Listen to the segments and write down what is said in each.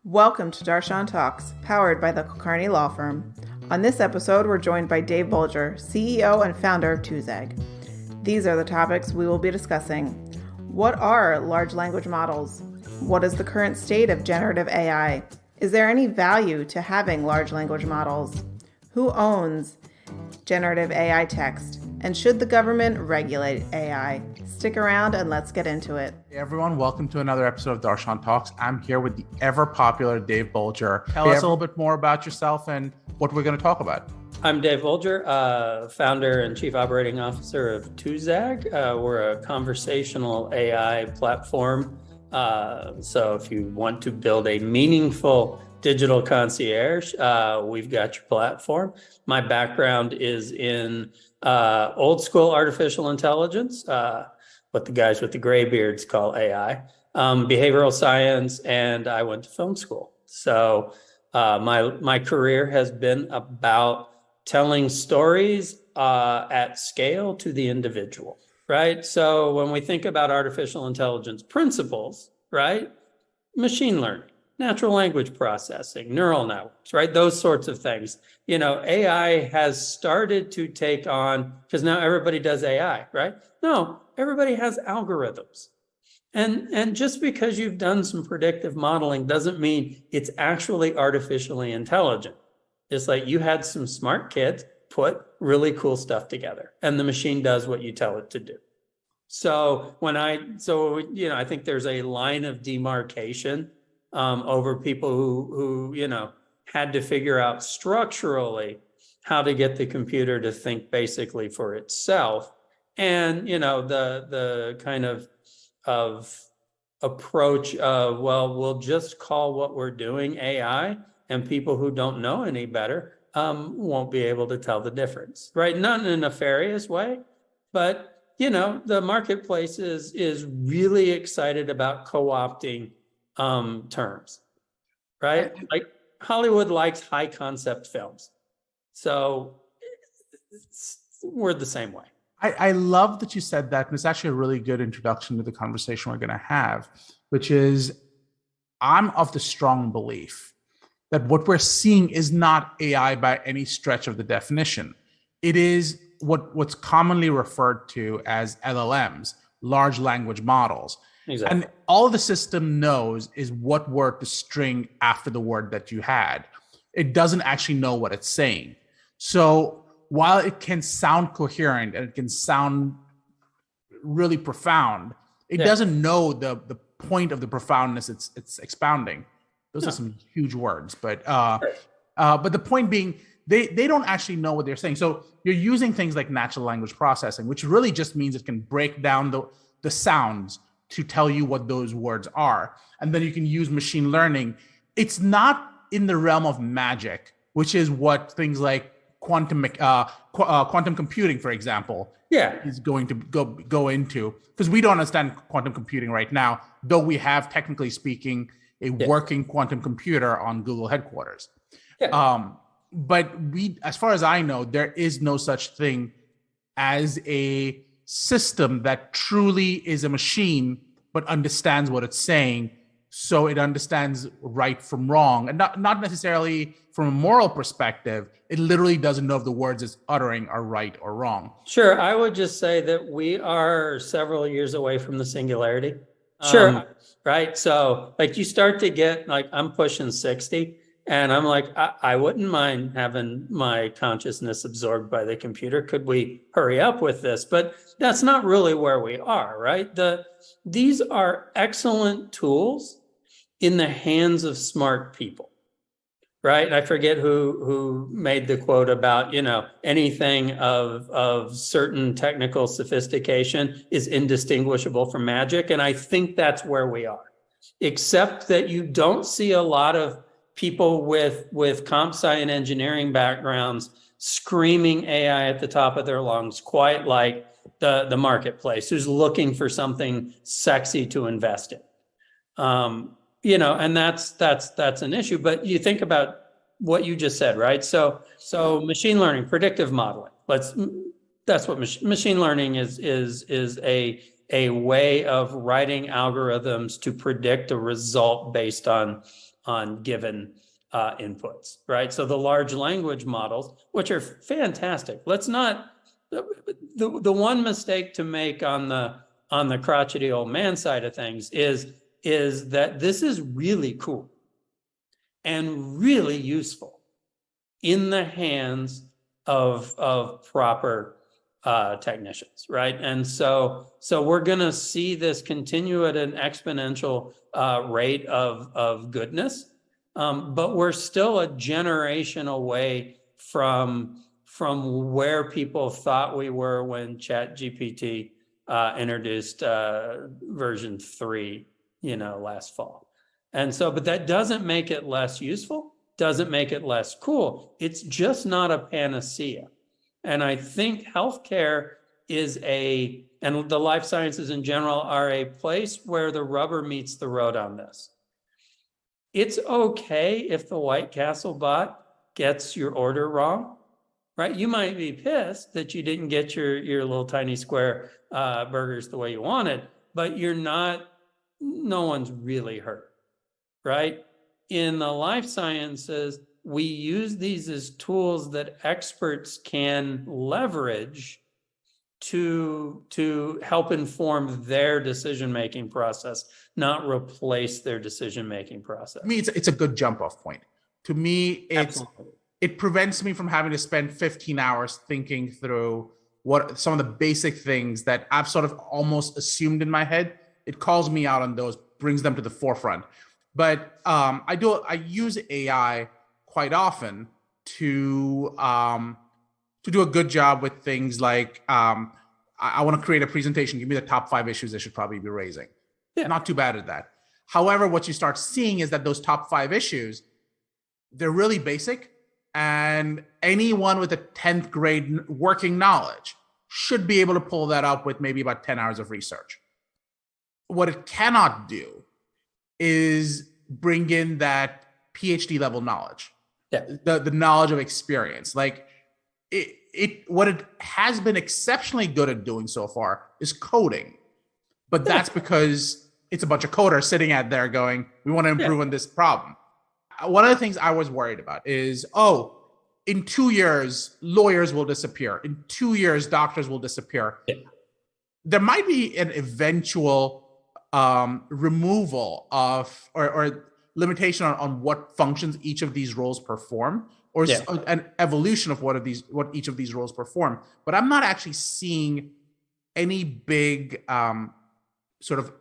Welcome to DarshanTalks, powered by the Kulkarni Law Firm. On this episode, we're joined by Dave Bulger, CEO and founder of Tuzag. These are the topics we will be discussing. What are large language models? What is the current state of generative AI? Is there any value to having large language models? Who owns generative AI text? And should the government regulate AI? Stick around and let's get into it. Hey everyone, welcome to another episode of DarshanTalks. I'm here with the ever popular Dave Bulger. Tell us a little bit more about yourself and what we're going to talk about. I'm Dave Bulger, founder and chief operating officer of Tuzag. We're a conversational AI platform. So if you want to build a meaningful digital concierge, we've got your platform. My background is in old school artificial intelligence, what the guys with the gray beards call AI, behavioral science, and I went to film school. So my career has been about telling stories at scale to the individual, right? So when we think about artificial intelligence principles, right? Machine learning, natural language processing, neural networks, right? Those sorts of things. You know, AI has started to take on, because now everybody does AI, right? No, everybody has algorithms. And just because you've done some predictive modeling doesn't mean it's actually artificially intelligent. It's like you had some smart kids put really cool stuff together and the machine does what you tell it to do. So I think there's a line of demarcation over people who had to figure out structurally how to get the computer to think basically for itself. And, the kind of approach of, well, we'll just call what we're doing AI, and people who don't know any better won't be able to tell the difference, right? Not in a nefarious way, but, the marketplace is really excited about co-opting terms, right? Like Hollywood likes high concept films. So we're the same way. I love that you said that, and it's actually a really good introduction to the conversation we're going to have, which is I'm of the strong belief that what we're seeing is not AI by any stretch of the definition. It is what's commonly referred to as LLMs, large language models. Exactly. And all the system knows is what word to string after the word that you had. It doesn't actually know what it's saying. So while it can sound coherent and it can sound really profound, it doesn't know the point of the profoundness it's expounding. Those are some huge words, but the point being, they don't actually know what they're saying. So you're using things like natural language processing, which really just means it can break down the sounds to tell you what those words are. And then you can use machine learning. It's not in the realm of magic, which is what things like quantum computing, for example, is going to go into, because we don't understand quantum computing right now, though we have, technically speaking, a working quantum computer on Google headquarters. But as far as I know, there is no such thing as a system that truly is a machine but understands what it's saying, so it understands right from wrong, and not necessarily from a moral perspective. It literally doesn't know if the words it's uttering are right or wrong. Sure, I would just say that we are several years away from the singularity. Right, so like you start to get, like, I'm pushing 60, and I'm like, I wouldn't mind having my consciousness absorbed by the computer. Could we hurry up with this? But that's not really where we are, right? These are excellent tools in the hands of smart people, right? I forget who made the quote about, anything of certain technical sophistication is indistinguishable from magic. And I think that's where we are, except that you don't see a lot of people with comp sci and engineering backgrounds screaming AI at the top of their lungs, quite like the marketplace, who's looking for something sexy to invest in. And that's an issue. But you think about what you just said, right? So machine learning, predictive modeling. That's what machine learning is a way of writing algorithms to predict a result based on on given inputs, right? So the large language models, which are fantastic. Let's not, the one mistake to make on the crotchety old man side of things is that this is really cool and really useful in the hands of proper technicians, right? And so we're going to see this continue at an exponential rate of goodness, but we're still a generation away from where people thought we were when ChatGPT introduced version 3, last fall. And so, but that doesn't make it less useful, doesn't make it less cool. It's just not a panacea. And I think healthcare and the life sciences in general are a place where the rubber meets the road on this. It's okay if the White Castle bot gets your order wrong, right? You might be pissed that you didn't get your little tiny square burgers the way you wanted, but no one's really hurt, right? In the life sciences, we use these as tools that experts can leverage to help inform their decision-making process, not replace their decision-making process. To me, it's a good jump-off point. To me, it prevents me from having to spend 15 hours thinking through what some of the basic things that I've sort of almost assumed in my head. It calls me out on those, brings them to the forefront. But I use AI quite often to do a good job with things like I want to create a presentation. Give me the top 5 issues I should probably be raising. Yeah. Not too bad at that. However, what you start seeing is that those top 5 issues, they're really basic, and anyone with a 10th grade working knowledge should be able to pull that up with maybe about 10 hours of research. What it cannot do is bring in that PhD level knowledge, the knowledge of experience. Like what it has been exceptionally good at doing so far is coding, but that's because it's a bunch of coders sitting out there going, we want to improve on this problem. One of the things I was worried about is, in 2 years, lawyers will disappear. In 2 years, doctors will disappear. Yeah. There might be an eventual removal of or limitation on what functions each of these roles perform, or an evolution of what each of these roles perform. But I'm not actually seeing any big sort of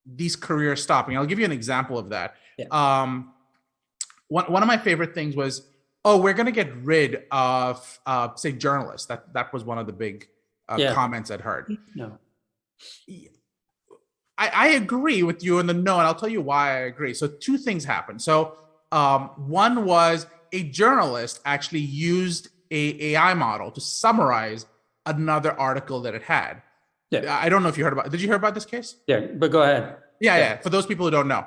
these careers stopping. I'll give you an example of that. Yeah. One of my favorite things was, we're going to get rid of, say, journalists. That was one of the big comments I'd heard. No. I agree with you in the no, and I'll tell you why I agree. So 2 things happened. So one was a journalist actually used a AI model to summarize another article that it had. Yeah. I don't know if you heard about it. Did you hear about this case? Yeah, but go ahead. Yeah. For those people who don't know.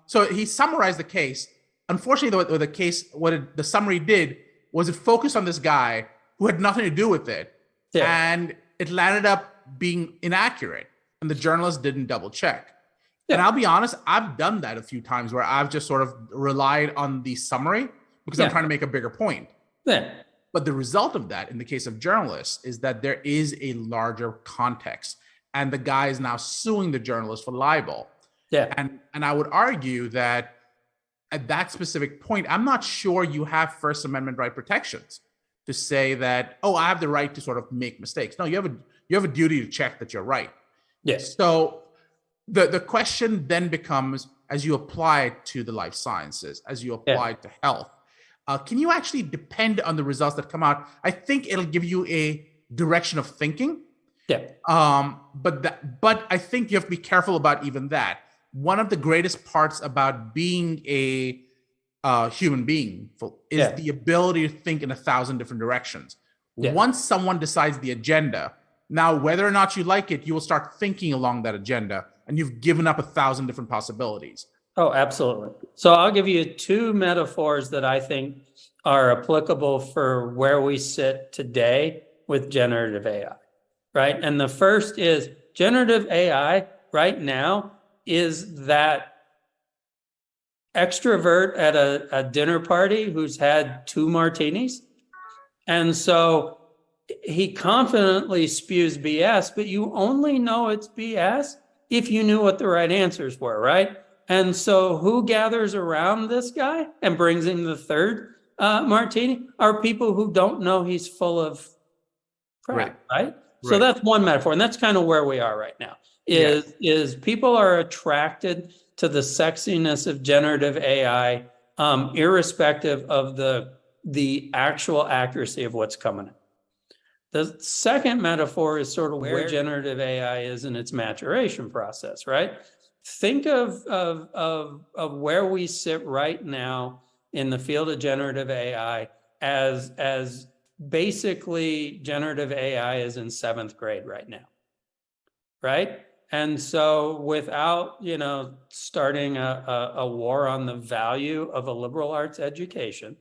So he summarized the case. Unfortunately, the summary did was it focused on this guy who had nothing to do with it. Yeah. And it landed up being inaccurate. And the journalist didn't double check. Yeah. And I'll be honest, I've done that a few times where I've just sort of relied on the summary because I'm trying to make a bigger point. Yeah. But the result of that in the case of journalists is that there is a larger context, and the guy is now suing the journalist for libel. Yeah. And I would argue that at that specific point, I'm not sure you have First Amendment right protections to say that, I have the right to sort of make mistakes. No, you have a duty to check that you're right. Yes. So the question then becomes, as you apply it to the life sciences, as you apply it to health, can you actually depend on the results that come out? I think it'll give you a direction of thinking. Yeah. But I think you have to be careful about even that. One of the greatest parts about being a human being is the ability to think in 1,000 different directions. Yeah. Once someone decides the agenda, now whether or not you like it, you will start thinking along that agenda, and you've given up 1,000 different possibilities. Oh, absolutely. So I'll give you 2 metaphors that I think are applicable for where we sit today with generative AI, right? And the first is generative AI right now is that extrovert at a dinner party who's had 2 martinis. And so he confidently spews BS, but you only know it's BS if you knew what the right answers were, right? And so who gathers around this guy and brings him the 3rd martini are people who don't know he's full of crap, right? So that's one metaphor. And that's kind of where we are right now, is people are attracted to the sexiness of generative AI, irrespective of the actual accuracy of what's coming in. The second metaphor is sort of where generative AI is in its maturation process, right? Think of where we sit right now in the field of generative AI as basically generative AI is in 7th grade right now, right? And so without, starting a war on the value of a liberal arts education,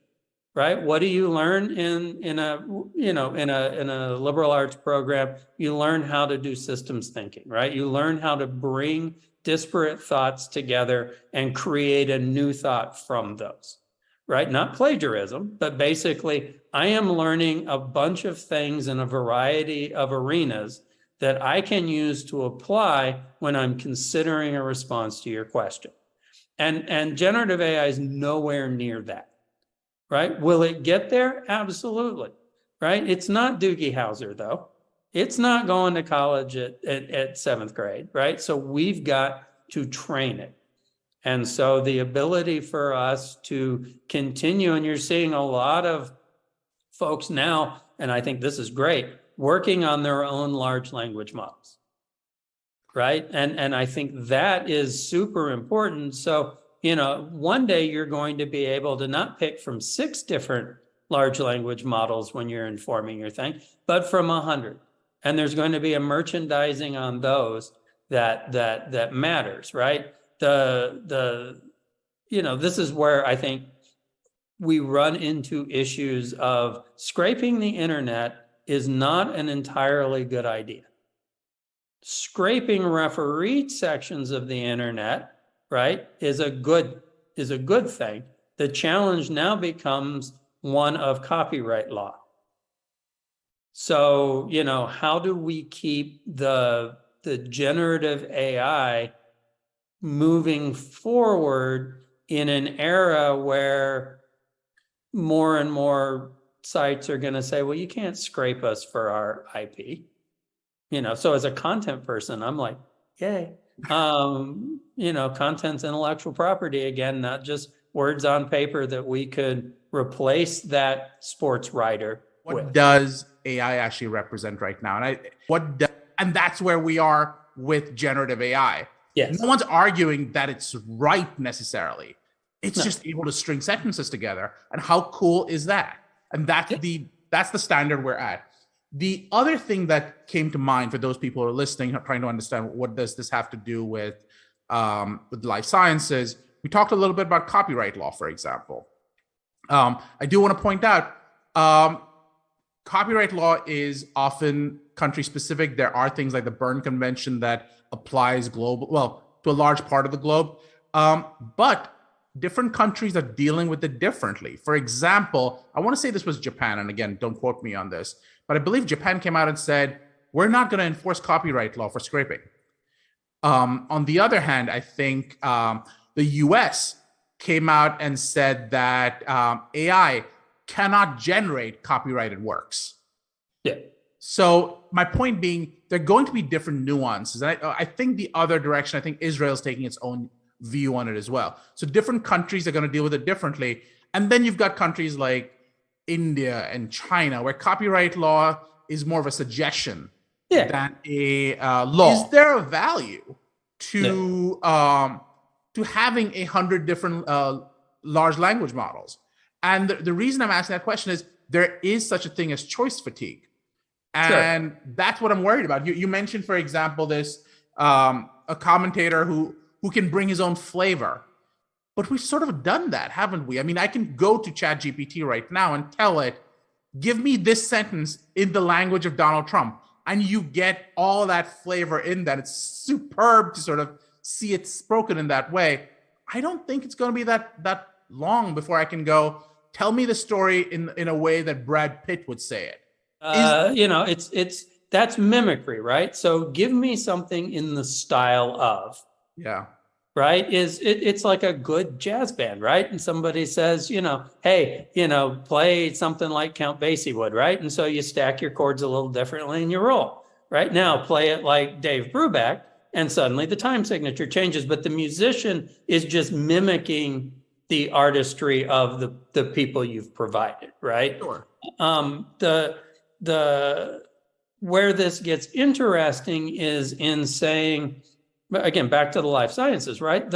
right? What do you learn in a liberal arts program? You learn how to do systems thinking, right? You learn how to bring disparate thoughts together and create a new thought from those, right? Not plagiarism, but basically I am learning a bunch of things in a variety of arenas that I can use to apply when I'm considering a response to your question. And generative AI is nowhere near that. Right? Will it get there? Absolutely. Right? It's not Doogie Howser, though. It's not going to college at 7th grade, right? So we've got to train it. And so the ability for us to continue, and you're seeing a lot of folks now, and I think this is great, working on their own large language models, right? And I think that is super important. So one day you're going to be able to not pick from 6 different large language models when you're informing your thing, but from 100. And there's going to be a merchandising on those that matters, right? This is where I think we run into issues of scraping the internet is not an entirely good idea. Scraping refereed sections of the internet, right, is a good thing. The challenge now becomes one of copyright law. So, how do we keep the generative AI moving forward in an era where more and more sites are going to say, well, you can't scrape us for our IP. So as a content person, I'm like, yay. Content's intellectual property again, not just words on paper that we could replace that sports writer with. What does AI actually represent right now? And that's where we are with generative AI. Yes. No one's arguing that it's right necessarily. It's just able to string sentences together. And how cool is that? And that's the standard we're at. The other thing that came to mind for those people who are listening, trying to understand what does this have to do with life sciences, we talked a little bit about copyright law, for example. I do want to point out, copyright law is often country specific. There are things like the Berne Convention that applies to a large part of the globe. But different countries are dealing with it differently. For example, I want to say this was Japan, and again, don't quote me on this, but I believe Japan came out and said, we're not going to enforce copyright law for scraping. On the other hand, I think the US came out and said that AI cannot generate copyrighted works. Yeah. So my point being, there are going to be different nuances. And I think the other direction, I think Israel's taking its own view on it as well. So different countries are going to deal with it differently. And then you've got countries like India and China, where copyright law is more of a suggestion than a law. Is there a value to having 100 different large language models? And the reason I'm asking that question is there is such a thing as choice fatigue. And that's what I'm worried about. You mentioned, for example, this a commentator who can bring his own flavor. But we've sort of done that, haven't we? I mean, I can go to ChatGPT right now and tell it, give me this sentence in the language of Donald Trump. And you get all that flavor in that. It's superb to sort of see it spoken in that way. I don't think it's going to be that long before I can go, tell me the story in a way that Brad Pitt would say it. That's mimicry, right? So give me something in the style of. Yeah. Right? It's like a good jazz band, right? And somebody says, hey, play something like Count Basie would, right? And so you stack your chords a little differently and you roll. Right now, play it like Dave Brubeck, and suddenly the time signature changes. But the musician is just mimicking the artistry of the people you've provided, right? Sure. The where this gets interesting is in saying, again, back to the life sciences, right?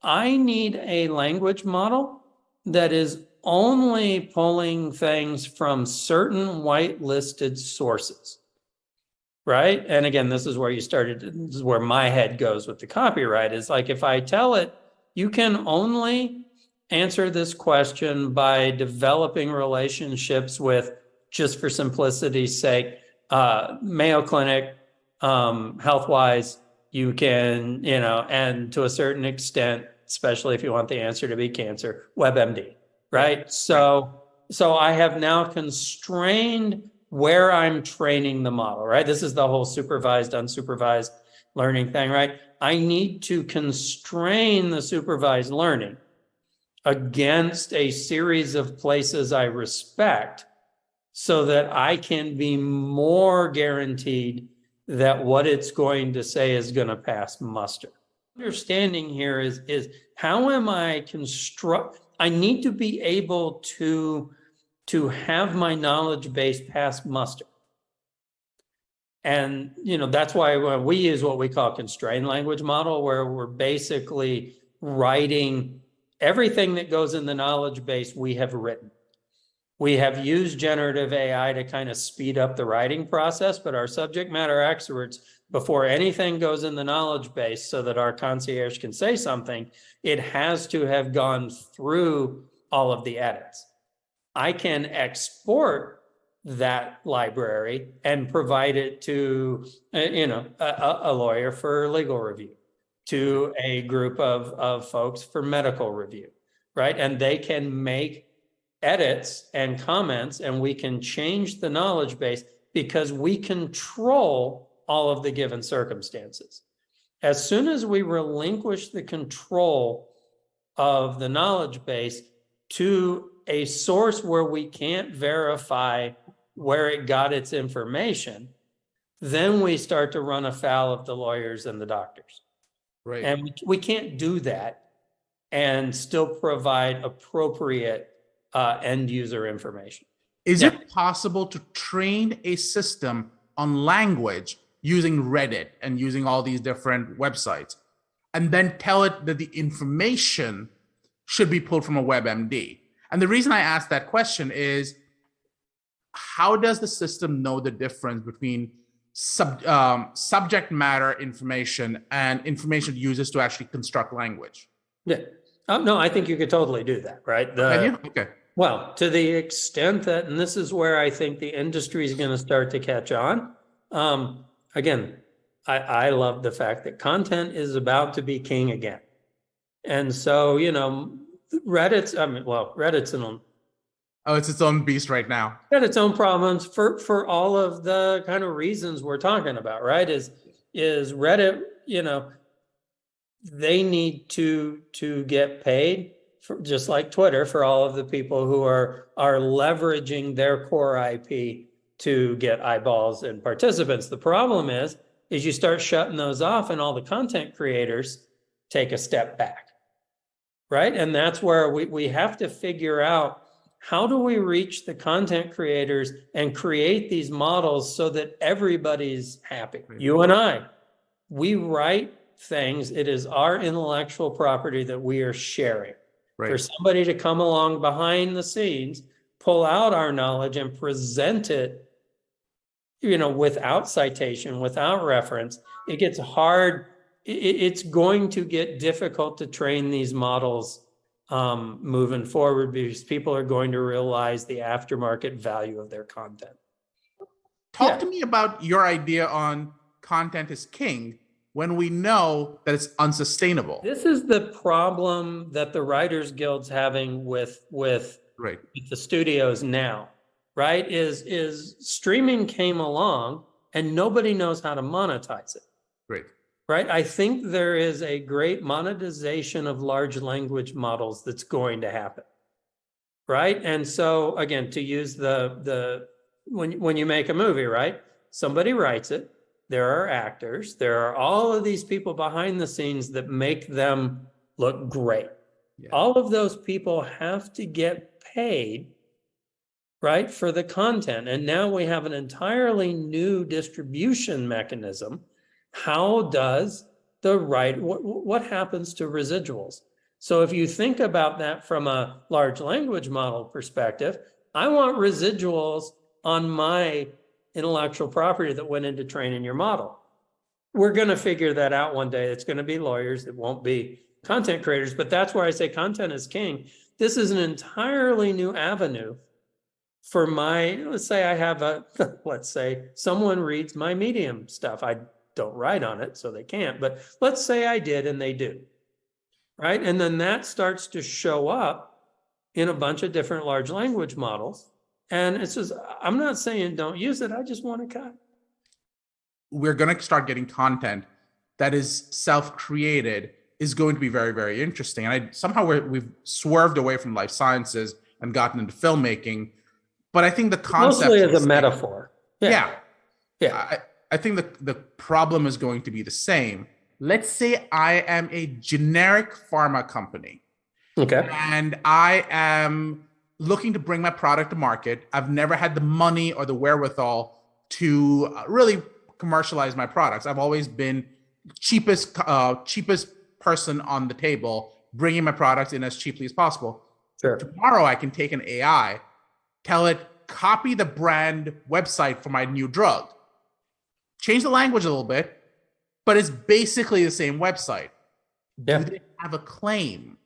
I need a language model that is only pulling things from certain whitelisted sources, right? And again, this is where this is where my head goes with the copyright, is like, if I tell it, you can only answer this question by developing relationships with, just for simplicity's sake, Mayo Clinic, HealthWise, you can, and to a certain extent, especially if you want the answer to be cancer, WebMD, right? So I have now constrained where I'm training the model, right? This is the whole supervised, unsupervised learning thing, right? I need to constrain the supervised learning against a series of places I respect so that I can be more guaranteed that what it's going to say is going to pass muster. Understanding here is how am I I need to be able to have my knowledge base pass muster. And, that's why we use what we call constrained language model, where we're basically writing everything that goes in the knowledge base we have written. We have used generative AI to kind of speed up the writing process, but our subject matter experts, before anything goes in the knowledge base so that our concierge can say something, it has to have gone through all of the edits. I can export that library and provide it to, a lawyer for legal review, to a group of folks for medical review, right? And they can make edits and comments, and we can change the knowledge base because we control all of the given circumstances. As soon as we relinquish the control of the knowledge base to a source where we can't verify where it got its information, then we start to run afoul of the lawyers and the doctors. Right. And we can't do that and still provide appropriate end user information. Is it possible to train a system on language using Reddit and using all these different websites, and then tell it that the information should be pulled from a WebMD? And the reason I ask that question is, how does the system know the difference between subject matter information and information it uses to actually construct language? Yeah. No, I think you could totally do that, right? Can you? Okay. Well, to the extent that, and this is where I think the industry is going to start to catch on. Again, I love the fact that content is about to be king again. And so, Reddit's it's its own beast right now. Got its own problems for all of the kind of reasons we're talking about, right? Is Reddit, they need to get paid, just like Twitter, for all of the people who are leveraging their core IP to get eyeballs and participants. The problem is you start shutting those off and all the content creators take a step back, right? And that's where we have to figure out, how do we reach the content creators and create these models so that everybody's happy? You and I, we write things. It is our intellectual property that we are sharing. Right. For somebody to come along behind the scenes, pull out our knowledge and present it, without citation, without reference, it gets hard. It's going to get difficult to train these models moving forward, because people are going to realize the aftermarket value of their content. Talk to me about your idea on content is king. when we know that it's unsustainable? This is the problem that the Writers Guild's having with Right. the studios now, right? Is streaming came along and nobody knows how to monetize it. Great. Right. I think there is a great monetization of large language models that's going to happen. Right. And so again, to use when you make a movie, right? Somebody writes it. There are actors. There are all of these people behind the scenes that make them look great. Yeah. All of those people have to get paid, right, for the content. And now we have an entirely new distribution mechanism. How does what happens to residuals? So if you think about that from a large language model perspective, I want residuals on my intellectual property that went into training your model. We're going to figure that out one day. It's going to be lawyers. It won't be content creators, but that's where I say content is king. This is an entirely new avenue for let's say I have let's say someone reads my Medium stuff. I don't write on it, so they can't, but let's say I did and they do, right? And then that starts to show up in a bunch of different large language models. And it's just, I'm not saying don't use it. I just want to cut. We're going to start getting content that is self-created is going to be very, very interesting. And somehow we've swerved away from life sciences and gotten into filmmaking. But I think the concept mostly as a metaphor. Yeah. Yeah. I think the problem is going to be the same. Let's say I am a generic pharma company. Okay. And I am looking to bring my product to market. I've never had the money or the wherewithal to really commercialize my products. I've always been cheapest person on the table, bringing my products in as cheaply as possible. Sure. Tomorrow I can take an AI, tell it, copy the brand website for my new drug. Change the language a little bit, but it's basically the same website. Yeah. Do they have a claim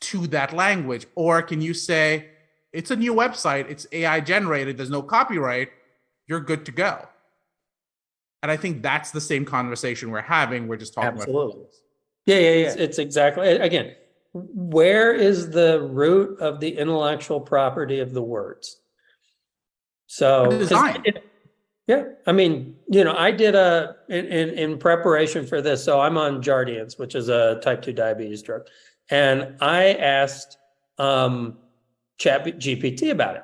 to that language? Or can you say, it's a new website, it's AI generated, there's no copyright, you're good to go? And I think that's the same conversation we're having. We're just talking Absolutely. about Yeah. It's exactly, again, where is the root of the intellectual property of the words? So design. Yeah, I mean, I did in preparation for this. So I'm on Jardiance, which is a type 2 diabetes drug, and I asked ChatGPT about it.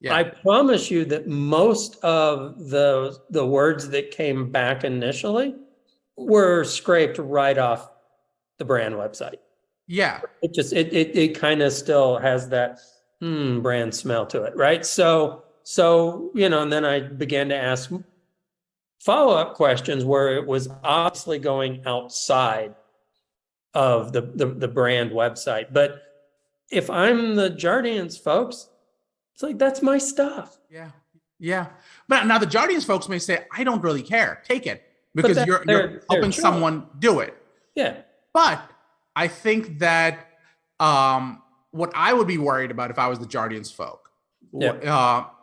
Yeah. I promise you that most of the words that came back initially were scraped right off the brand website. Yeah, it kind of still has that brand smell to it, right? So, and then I began to ask follow-up questions where it was obviously going outside of the brand website. But if I'm the Jardiance folks, it's like, that's my stuff. Yeah. But now the Jardiance folks may say, I don't really care. Take it. Because you're helping someone do it. Yeah. But I think that what I would be worried about if I was the Jardiance folk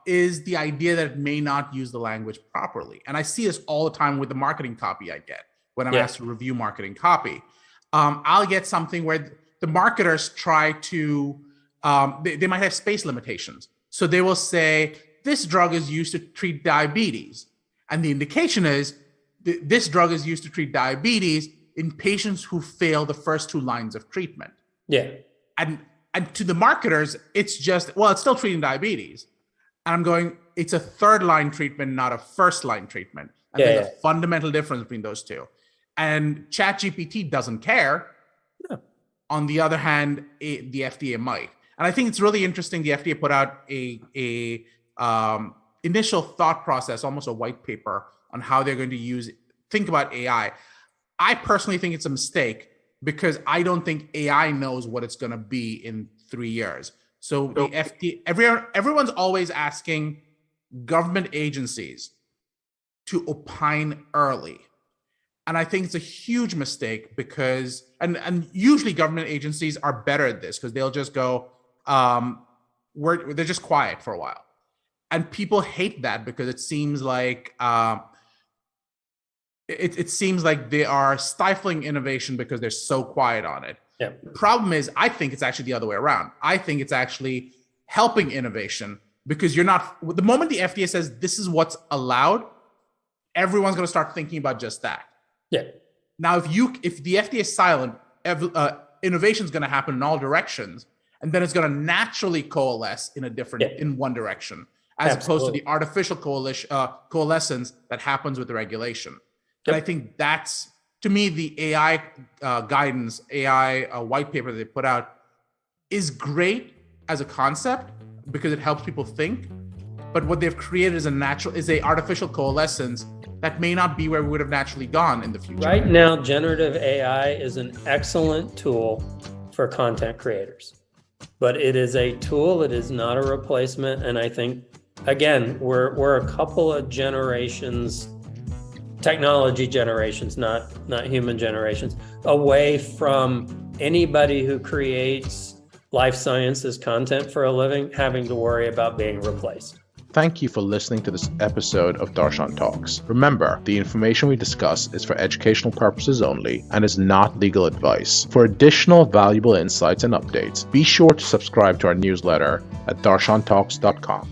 is the idea that it may not use the language properly. And I see this all the time with the marketing copy I get when I'm asked to review marketing copy. I'll get something where the marketers try to, they might have space limitations. So they will say, this drug is used to treat diabetes. And the indication is this drug is used to treat diabetes in patients who fail the first 2 lines of treatment. Yeah. And to the marketers, it's just, well, it's still treating diabetes. And I'm going, it's a 3rd line treatment, not a 1st line treatment. And there's a fundamental difference between those two. And ChatGPT doesn't care. No. On the other hand, the FDA might. And I think it's really interesting. The FDA put out a initial thought process, almost a white paper on how they're going to think about AI. I personally think it's a mistake because I don't think AI knows what it's going to be in 3 years. So the FDA, everyone's always asking government agencies to opine early. And I think it's a huge mistake because, and usually government agencies are better at this because they'll just go, they're just quiet for a while. And people hate that because it seems like it seems like they are stifling innovation because they're so quiet on it. Yeah. The problem is, I think it's actually the other way around. I think it's actually helping innovation because the moment the FDA says this is what's allowed, everyone's going to start thinking about just that. Yeah. Now, if the FDA is silent, innovation is going to happen in all directions, and then it's going to naturally coalesce in one direction, as opposed to the artificial coalescence that happens with the regulation. And I think that's, to me, the AI guidance, AI white paper that they put out is great as a concept because it helps people think. But what they've created is a artificial coalescence that may not be where we would have naturally gone in the future. Right now, generative AI is an excellent tool for content creators, but it is a tool. It is not a replacement. And I think, again, we're a couple of generations, technology generations, not human generations, away from anybody who creates life sciences content for a living having to worry about being replaced. Thank you for listening to this episode of DarshanTalks. Remember, the information we discuss is for educational purposes only and is not legal advice. For additional valuable insights and updates, be sure to subscribe to our newsletter at DarshanTalks.com.